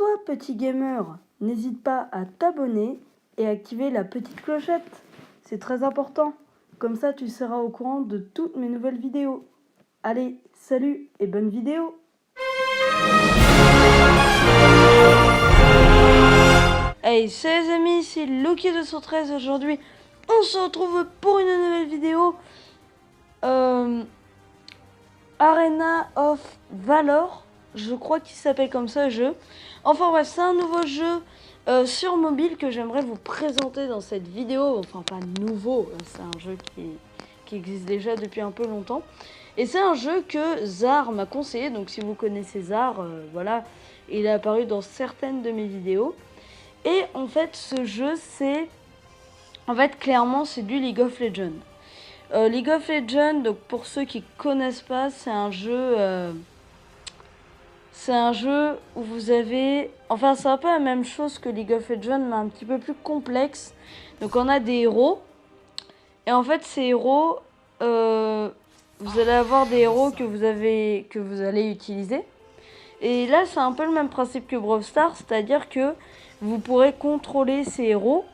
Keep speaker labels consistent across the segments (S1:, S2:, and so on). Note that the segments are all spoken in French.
S1: toi, petit gamer, n'hésite pas à t'abonner et activer la petite clochette. C'est très important. Comme ça, tu seras au courant de toutes mes nouvelles vidéos. Allez, salut et bonne vidéo! Hey, salut les amis, c'est Loki213. Aujourd'hui, on se retrouve pour une nouvelle vidéo. Arena of Valor, je crois qu'il s'appelle comme ça, jeu. Enfin bref, c'est un nouveau jeu sur mobile que j'aimerais vous présenter dans cette vidéo. Enfin pas nouveau, c'est un jeu qui existe déjà depuis un peu longtemps. Et c'est un jeu que Zar m'a conseillé, donc si vous connaissez Zar, voilà, il est apparu dans certaines de mes vidéos. Et en fait ce jeu c'est, clairement c'est du League of Legends. League of Legends, donc pour ceux qui connaissent pas, c'est un jeu où vous avez... Enfin, c'est un peu la même chose que League of Legends, mais un petit peu plus complexe. Donc on a des héros. Et en fait, ces héros, vous allez avoir des héros que vous allez utiliser. Et là, c'est un peu le même principe que Brawl Stars, c'est-à-dire que vous pourrez contrôler ces héros.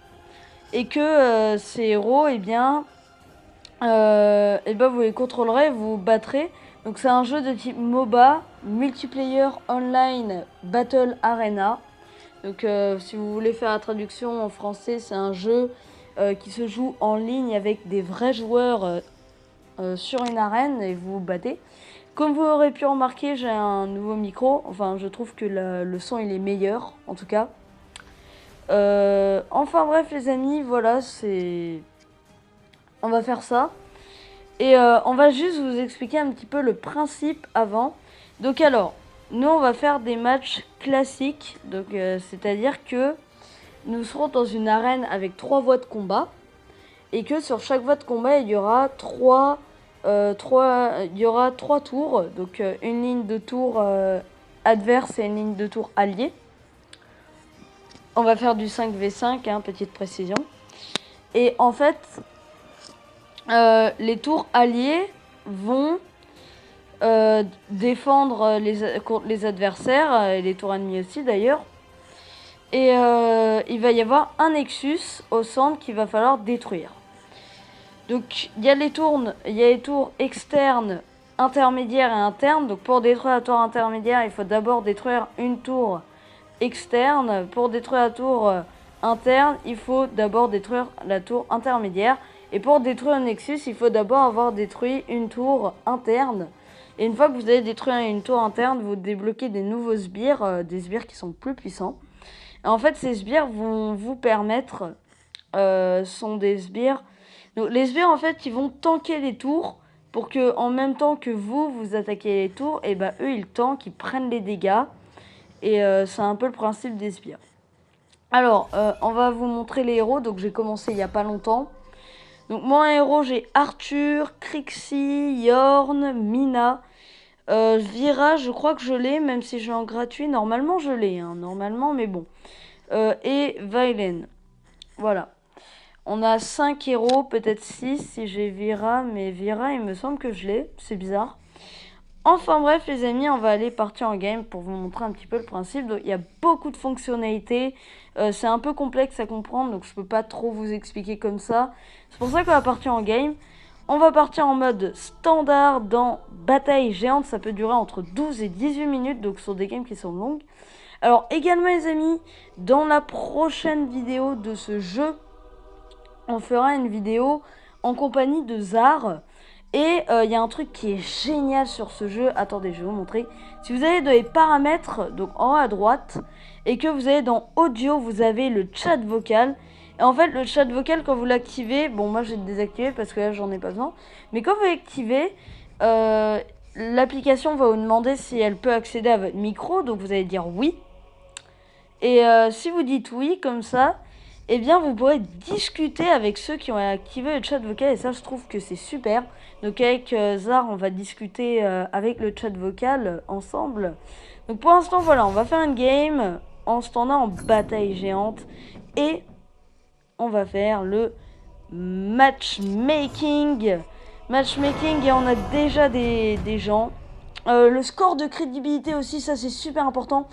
S1: Et que ces héros, et ben vous les contrôlerez, vous battrez. Donc c'est un jeu de type MOBA, Multiplayer Online Battle Arena. Donc si vous voulez faire la traduction en français, c'est un jeu qui se joue en ligne avec des vrais joueurs sur une arène et vous vous battez. Comme vous aurez pu remarquer, j'ai un nouveau micro. Enfin, je trouve que le son il est meilleur, en tout cas. Enfin bref les amis, voilà, on va faire ça. Et on va juste vous expliquer un petit peu le principe avant. Donc alors, nous on va faire des matchs classiques. Donc c'est-à-dire que nous serons dans une arène avec 3 voies de combat. Et que sur chaque voie de combat, il y aura 3 tours. Donc une ligne de tour adverse et une ligne de tour alliée. On va faire du 5v5, hein, petite précision. Et en fait... les tours alliés vont défendre les adversaires, et les tours ennemis aussi d'ailleurs. Et il va y avoir un Nexus au centre qu'il va falloir détruire. Donc il y a les tours externes, intermédiaires et internes. Donc pour détruire la tour intermédiaire, il faut d'abord détruire une tour externe. Pour détruire la tour interne, il faut d'abord détruire la tour intermédiaire. Et pour détruire un Nexus, il faut d'abord avoir détruit une tour interne. Et une fois que vous avez détruit une tour interne, vous débloquez des nouveaux sbires, des sbires qui sont plus puissants. Et en fait, ces sbires vont vous permettre, sont des sbires. Donc les sbires, en fait, ils vont tanker les tours pour que, en même temps que vous attaquez les tours, et ben eux, ils tankent, ils prennent les dégâts. Et c'est un peu le principe des sbires. Alors, on va vous montrer les héros. Donc j'ai commencé il n'y a pas longtemps. Donc moi en héros j'ai Arthur, Krixi, Yorn, Mina, Vira, je crois que je l'ai, même si je l'ai en gratuit, normalement je l'ai, hein, normalement, mais bon. Et Vailen, voilà. On a 5 héros, peut-être 6 si j'ai Vira, mais Vira il me semble que je l'ai, c'est bizarre. Enfin bref les amis, on va aller partir en game pour vous montrer un petit peu le principe. Donc il y a beaucoup de fonctionnalités, c'est un peu complexe à comprendre, donc je peux pas trop vous expliquer comme ça. C'est pour ça qu'on va partir en game. On va partir en mode standard dans bataille géante, ça peut durer entre 12 et 18 minutes, donc sur des games qui sont longues. Alors également les amis, dans la prochaine vidéo de ce jeu, on fera une vidéo en compagnie de Zar. Et il y a un truc qui est génial sur ce jeu. Attendez, je vais vous montrer. Si vous allez dans les paramètres, donc en haut à droite, et que vous allez dans audio, vous avez le chat vocal. Et en fait, le chat vocal, quand vous l'activez, bon, moi j'ai désactivé parce que là j'en ai pas besoin. Mais quand vous l'activez, l'application va vous demander si elle peut accéder à votre micro. Donc vous allez dire oui. Et si vous dites oui, comme ça, eh bien vous pourrez discuter avec ceux qui ont activé le chat vocal. Et ça, je trouve que c'est super. Donc avec Zar, on va discuter avec le chat vocal ensemble. Donc pour l'instant, voilà, on va faire une game en standard en bataille géante. Et on va faire le matchmaking. Et on a déjà des gens. Le score de crédibilité aussi, ça c'est super important.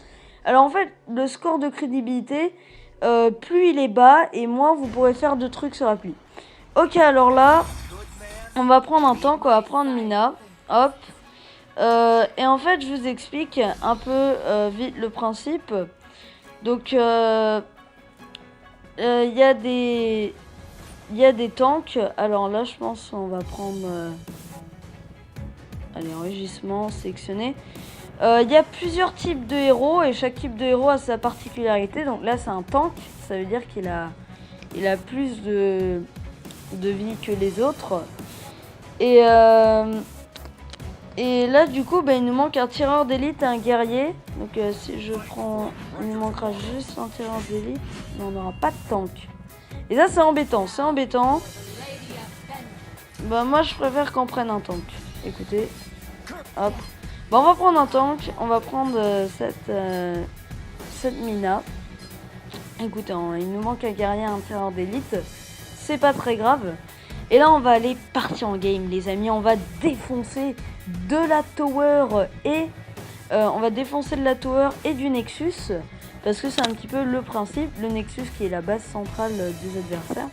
S1: Alors en fait, le score de crédibilité, plus il est bas et moins vous pourrez faire de trucs sur l'appli. Ok, alors là, on va prendre un tank, on va prendre Mina. Hop. Et en fait, je vous explique un peu vite le principe. Donc, il y a des tanks. Alors là, je pense qu'on va prendre... allez, enrichissement, sélectionner. Il y a plusieurs types de héros et chaque type de héros a sa particularité. Donc là, c'est un tank. Ça veut dire qu'il a plus de vie que les autres. Et là, du coup, il nous manque un tireur d'élite et un guerrier. Donc si je prends... Il nous manquera juste un tireur d'élite. Mais on n'aura pas de tank. Et ça, c'est embêtant. C'est embêtant. Bah, moi, je préfère qu'on prenne un tank. Écoutez. Hop. Bon, on va prendre un tank. On va prendre cette Mina. Écoutez, il nous manque un guerrier, un tireur d'élite. C'est pas très grave. Et là, on va aller partir en game, les amis. On va défoncer de la tower et... on va défoncer de la tower et du Nexus. Parce que c'est un petit peu le principe. Le Nexus qui est la base centrale des adversaires.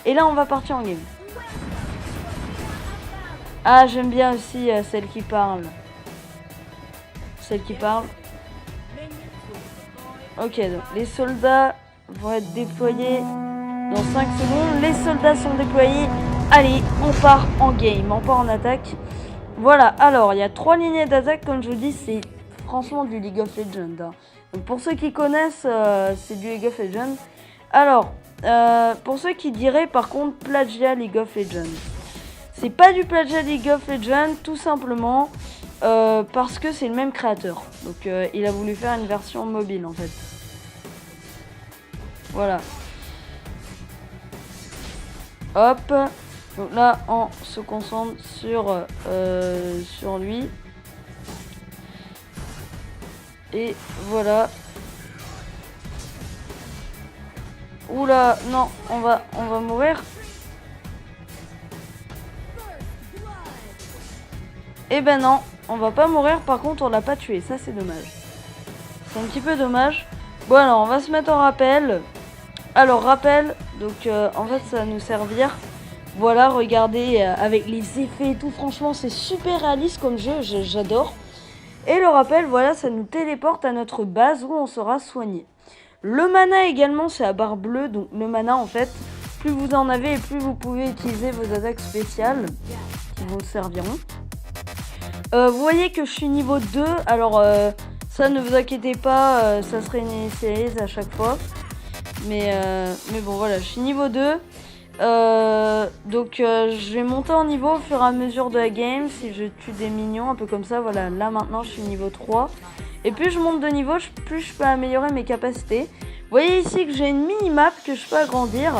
S1: Et là, on va partir en game. Ah, j'aime bien aussi celle qui parle. Celle qui parle. Ok, donc les soldats vont être déployés dans 5 secondes. Les soldats sont déployés. Allez, on part en game, on part en attaque. Voilà, alors il y a 3 lignées d'attaque, comme je vous dis, c'est franchement du League of Legends. Hein. Donc, pour ceux qui connaissent, c'est du League of Legends. Alors, pour ceux qui diraient par contre plagiat League of Legends. C'est pas du plagiat League of Legends, tout simplement parce que c'est le même créateur. Donc il a voulu faire une version mobile en fait. Voilà. Hop. Donc là, on se concentre sur lui. Et voilà. Oula, non, on va mourir. Eh ben non, on va pas mourir, par contre on l'a pas tué, ça c'est dommage. C'est un petit peu dommage. Bon alors, on va se mettre en rappel. Alors rappel, donc en fait ça va nous servir. Voilà, regardez, avec les effets et tout, franchement c'est super réaliste comme jeu, j'adore. Et le rappel, voilà, ça nous téléporte à notre base où on sera soigné. Le mana également, c'est à barre bleue, donc le mana en fait, plus vous en avez et plus vous pouvez utiliser vos attaques spéciales qui vous serviront. Vous voyez que je suis niveau 2, alors ça ne vous inquiétez pas, ça serait initialise à chaque fois. Mais bon voilà, je suis niveau 2. Donc je vais monter en niveau au fur et à mesure de la game si je tue des minions, un peu comme ça. Voilà, là maintenant je suis niveau 3. Et plus je monte de niveau, plus je peux améliorer mes capacités. Vous voyez ici que j'ai une mini-map que je peux agrandir.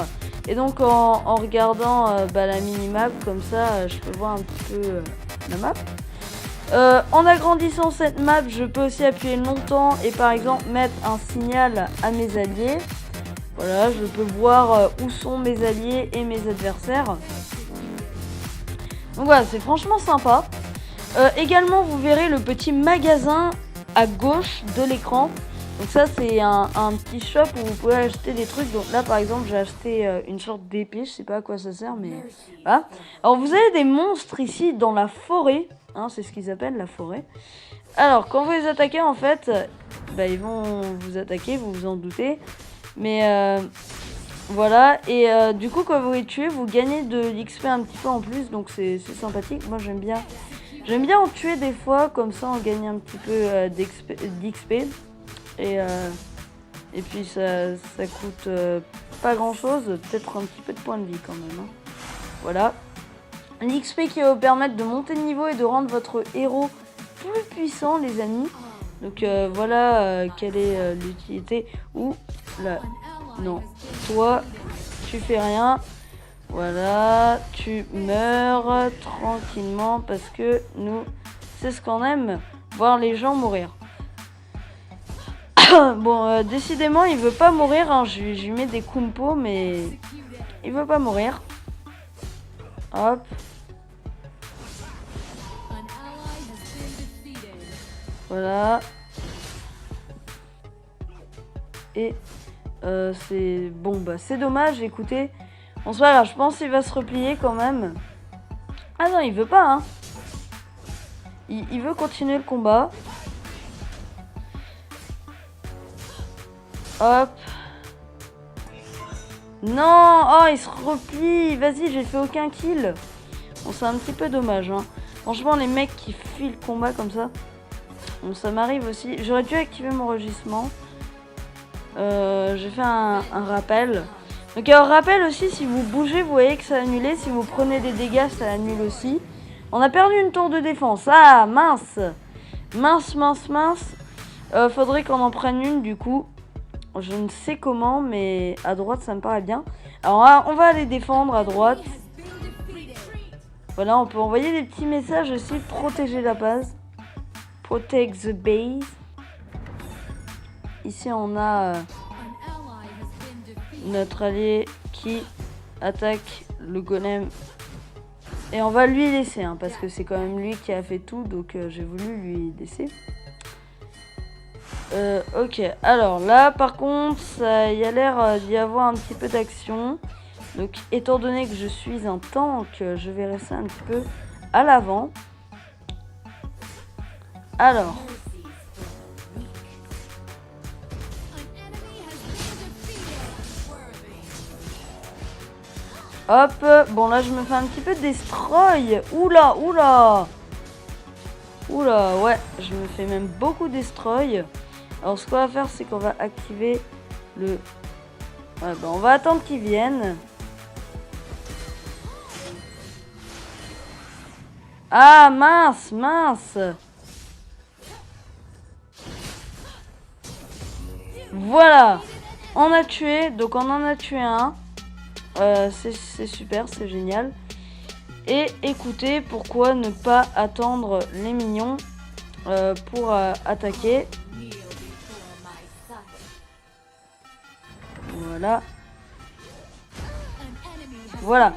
S1: Et donc en regardant la mini-map comme ça, je peux voir un petit peu la map. En agrandissant cette map, je peux aussi appuyer longtemps et par exemple mettre un signal à mes alliés. Voilà, je peux voir où sont mes alliés et mes adversaires. Donc voilà, c'est franchement sympa. Également, vous verrez le petit magasin à gauche de l'écran. Donc ça, c'est un petit shop où vous pouvez acheter des trucs. Donc là, par exemple, j'ai acheté une sorte d'épée. Je sais pas à quoi ça sert, mais voilà. Alors, vous avez des monstres ici dans la forêt. Hein, c'est ce qu'ils appellent la forêt. Alors, quand vous les attaquez, en fait, ils vont vous attaquer, vous vous en doutez. Mais voilà, et du coup quand vous les tuez, vous gagnez de l'XP un petit peu en plus, donc c'est sympathique. Moi j'aime bien en tuer des fois, comme ça on gagne un petit peu d'XP. Et puis ça coûte pas grand chose, peut-être un petit peu de points de vie quand même. Hein. Voilà. L'XP qui va vous permettre de monter de niveau et de rendre votre héros plus puissant, les amis. Donc voilà quelle est l'utilité. Ou là, non, toi tu fais rien. Voilà, tu meurs tranquillement parce que nous, c'est ce qu'on aime, voir les gens mourir. Bon, décidément, il veut pas mourir. Hein. Je lui mets des kumpos, mais il veut pas mourir. Hop. Voilà. Et c'est bon, bah c'est dommage, écoutez. Bon, c'est pas grave, je pense qu'il va se replier quand même. Ah non, il veut pas, hein. Il veut continuer le combat. Hop. Non, oh, il se replie. Vas-y, j'ai fait aucun kill. Bon, c'est un petit peu dommage, hein. Franchement, les mecs qui fuient le combat comme ça. Bon, ça m'arrive aussi. J'aurais dû activer mon rugissement. J'ai fait un rappel. Donc, alors, rappel aussi, si vous bougez, vous voyez que ça a annulé. Si vous prenez des dégâts, ça annule aussi. On a perdu une tour de défense. Ah, mince. Mince. Faudrait qu'on en prenne une, du coup. Je ne sais comment, mais à droite, ça me paraît bien. Alors, on va aller défendre à droite. Voilà, on peut envoyer des petits messages aussi. Protéger la base. Protect the base. Ici, on a notre allié qui attaque le golem. Et on va lui laisser, hein, parce que c'est quand même lui qui a fait tout. Donc, j'ai voulu lui laisser. Ok, alors là, par contre, il y a l'air d'y avoir un petit peu d'action. Donc, étant donné que je suis un tank, je vais rester un petit peu à l'avant. Alors. Hop, bon là, je me fais un petit peu destroy. Oula, ouais, je me fais même beaucoup destroy. Alors, ce qu'on va faire, c'est qu'on va activer le... Ouais, bah, on va attendre qu'ils viennent. Ah, mince. Voilà. On a tué. Donc, on en a tué un. C'est super, c'est génial. Et écoutez, pourquoi ne pas attendre les minions pour attaquer. Voilà.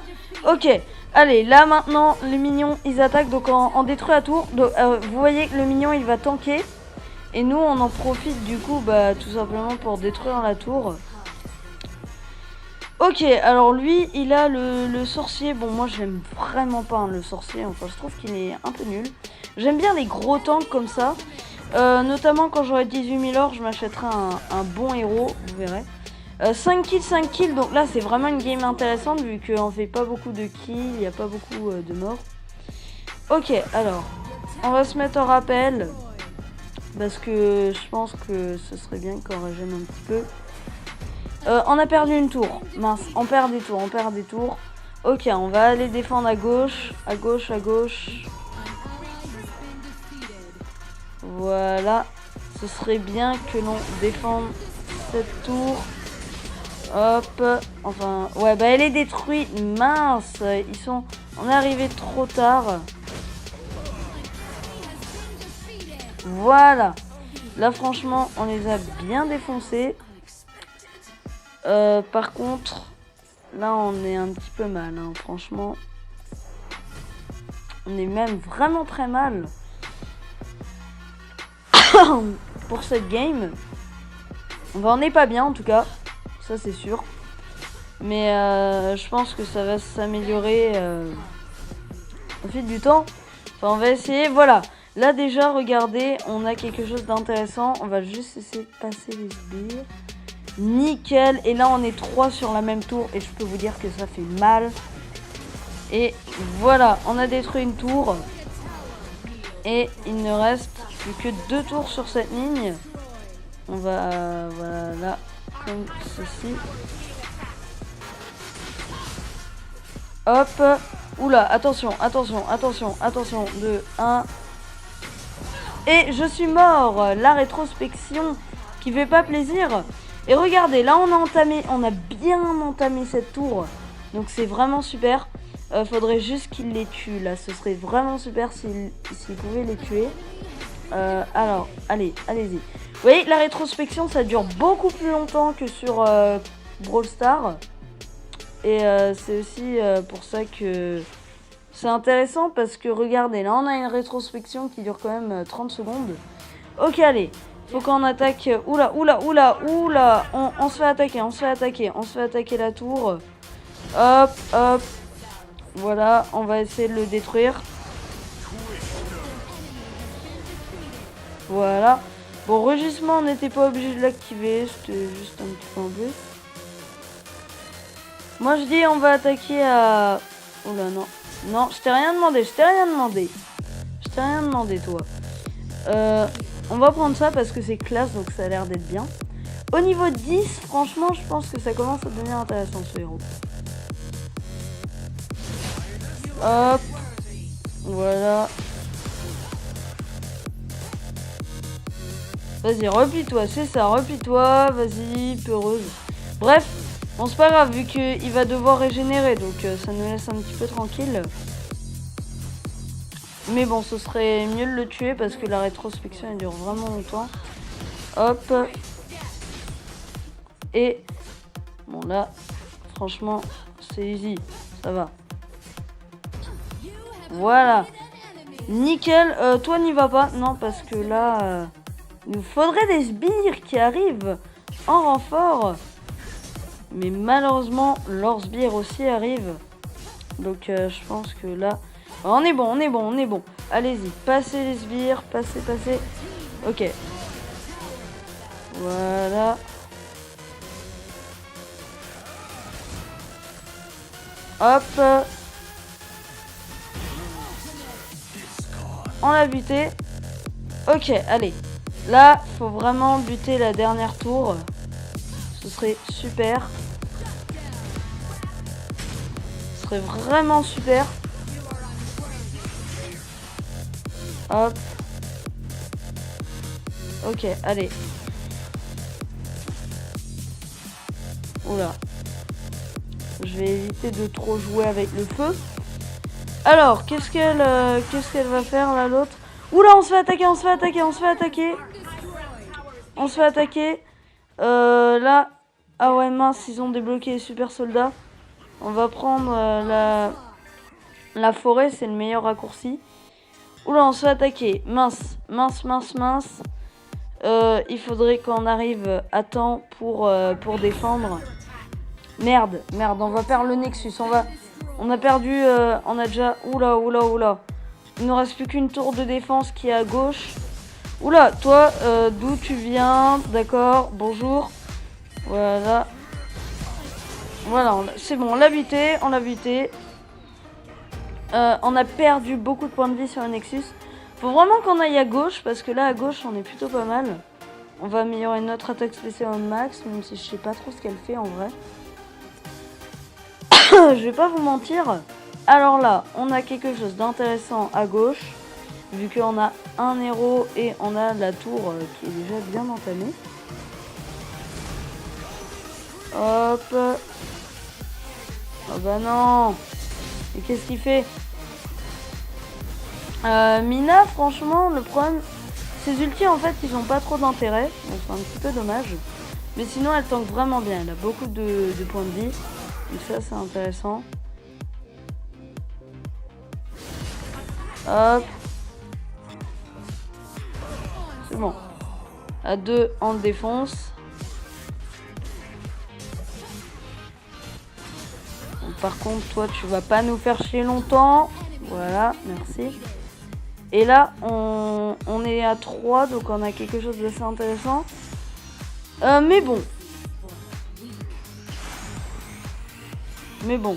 S1: Ok. Allez, là maintenant, les minions, ils attaquent. Donc, on détruit la tour. Donc, vous voyez que le minion, il va tanker. Et nous, on en profite du coup, bah, tout simplement pour détruire la tour. Ok, alors lui, il a le sorcier. Bon, moi, j'aime vraiment pas, hein, le sorcier. Enfin, je trouve qu'il est un peu nul. J'aime bien les gros tanks comme ça. Notamment quand j'aurai 18 000 or, je m'achèterai un bon héros, vous verrez. 5 kills, donc là c'est vraiment une game intéressante vu qu'on fait pas beaucoup de kills, il n'y a pas beaucoup de morts. Ok, alors, on va se mettre en rappel, parce que je pense que ce serait bien qu'on régène un petit peu. On a perdu une tour, mince, on perd des tours. Ok, on va aller défendre à gauche. Voilà, ce serait bien que l'on défende cette tour. Hop, enfin, ouais, bah elle est détruite, mince, on est arrivé trop tard. Voilà, là franchement, on les a bien défoncés. Par contre, là on est un petit peu mal, hein, franchement. On est même vraiment très mal. Pour cette game. On n'est pas bien en tout cas. Ça c'est sûr. Mais je pense que ça va s'améliorer au fil du temps. Enfin on va essayer. Voilà. Là déjà regardez. On a quelque chose d'intéressant. On va juste essayer de passer les sbires. Nickel. Et là on est 3 sur la même tour. Et je peux vous dire que ça fait mal. Et voilà. On a détruit une tour. Et il ne reste plus que 2 tours sur cette ligne. On va voilà, comme ceci. Hop. Oula, attention. 2, 1. Et je suis mort. La rétrospection qui fait pas plaisir. Et regardez, là on a bien entamé cette tour. Donc c'est vraiment super. Faudrait juste qu'il les tue. Là, ce serait vraiment super s'il pouvait les tuer. Alors, allez-y. Vous voyez, la rétrospection, ça dure beaucoup plus longtemps que sur Brawl Stars. Et c'est aussi pour ça que c'est intéressant. Parce que regardez, là, on a une rétrospection qui dure quand même 30 secondes. Ok, allez. Faut qu'on attaque. Oula, oula, oula, oula. On se fait attaquer, on se fait attaquer. On se fait attaquer la tour. Hop, hop. Voilà, on va essayer de le détruire. Voilà. Bon, rugissement, on n'était pas obligé de l'activer. C'était juste un petit peu en plus. Moi, je dis, on va attaquer à... Oula, non. Non, je t'ai rien demandé, je t'ai rien demandé. Je t'ai rien demandé, toi. On va prendre ça parce que c'est classe, donc ça a l'air d'être bien. Au niveau 10, franchement, je pense que ça commence à devenir intéressant, ce héros. Hop. Voilà. Vas-y, replie-toi, c'est ça, replie-toi. Vas-y, peureuse. Bref, bon, c'est pas grave, vu qu'il va devoir régénérer, donc ça nous laisse un petit peu tranquille. Mais bon, ce serait mieux de le tuer parce que la rétrospection elle dure vraiment longtemps. Hop. Et bon là, franchement, c'est easy, ça va. Voilà. Nickel. Toi n'y va pas. Non, parce que là, il nous faudrait des sbires qui arrivent en renfort. Mais malheureusement, leurs sbires aussi arrivent. Donc je pense que là... On est bon, on est bon, on est bon. Allez-y, passez les sbires, passez, passez. Ok. Voilà. Hop. On l'a buté. Ok, allez. Là, faut vraiment buter la dernière tour. Ce serait super. Ce serait vraiment super. Hop. Ok, allez. Oula. Je vais éviter de trop jouer avec le feu. Alors, qu'est-ce qu'elle va faire là, l'autre? Oula, on se fait attaquer, on se fait attaquer, on se fait attaquer. On se fait attaquer. Là. Ah ouais, mince, ils ont débloqué les super soldats. On va prendre la forêt, c'est le meilleur raccourci. Oula, on se fait attaquer. Mince, mince, mince, mince. Il faudrait qu'on arrive à temps pour défendre. Merde, merde, on va perdre le Nexus. On a perdu, on a déjà... Oula, oula, oula. Il ne nous reste plus qu'une tour de défense qui est à gauche. Oula, toi, d'où tu viens? D'accord, bonjour. Voilà. Voilà, c'est bon, on l'a buté, on l'a buté. On a perdu beaucoup de points de vie sur le Nexus. Faut vraiment qu'on aille à gauche, parce que là, à gauche, on est plutôt pas mal. On va améliorer notre attaque spéciale au max, même si je sais pas trop ce qu'elle fait en vrai. Je vais pas vous mentir. Alors là, on a quelque chose d'intéressant à gauche. Vu qu'on a un héros et on a la tour qui est déjà bien entamée. Hop. Oh bah non. Et qu'est-ce qu'il fait? Mina, franchement, le problème... Ses ultis, en fait, ils ont pas trop d'intérêt. Donc c'est un petit peu dommage. Mais sinon, elle tank vraiment bien. Elle a beaucoup de points de vie. Donc ça, c'est intéressant. Hop. C'est bon. À 2, on le défonce. Bon, par contre, toi, tu vas pas nous faire chier longtemps. Voilà, merci. Et là, on est à 3, donc on a quelque chose d'assez intéressant. Mais bon. Mais bon.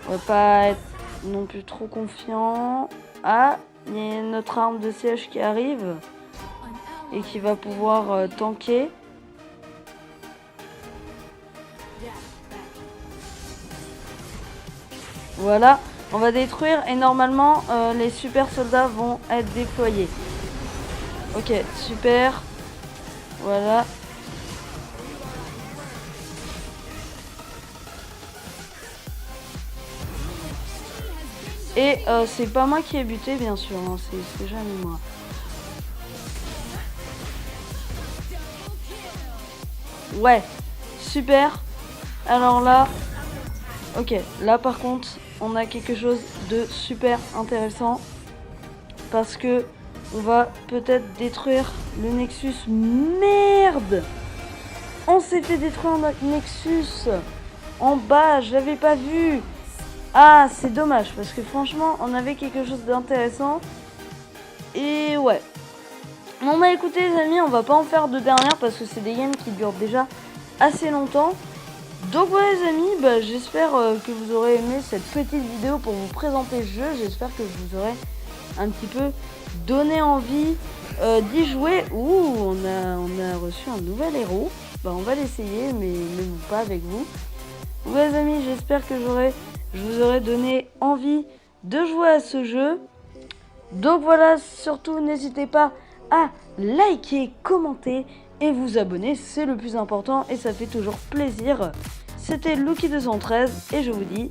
S1: On va pas être non plus trop confiant. Ah, il y a notre arme de siège qui arrive. Et qui va pouvoir tanker. Voilà. On va détruire et normalement les super soldats vont être déployés. Ok, super. Voilà. Et c'est pas moi qui ai buté bien sûr, hein, c'est jamais moi. Ouais, super. Alors là, ok, là par contre, on a quelque chose de super intéressant. Parce que On va peut-être détruire le Nexus. Merde! On s'est fait détruire notre Nexus en bas, je l'avais pas vu. Ah, c'est dommage parce que franchement, on avait quelque chose d'intéressant. Et ouais. Bon bah écoutez les amis, on va pas en faire de dernière parce que c'est des games qui durent déjà assez longtemps. Donc voilà les amis, bah, j'espère que vous aurez aimé cette petite vidéo pour vous présenter le jeu. J'espère que je vous aurai un petit peu donné envie d'y jouer. Ouh, on a reçu un nouvel héros. Bah on va l'essayer, mais même pas avec vous. Donc les amis, j'espère que je vous aurai donné envie de jouer à ce jeu. Donc voilà, surtout n'hésitez pas à liker, commenter et vous abonner, c'est le plus important et ça fait toujours plaisir. C'était Lucky213 et je vous dis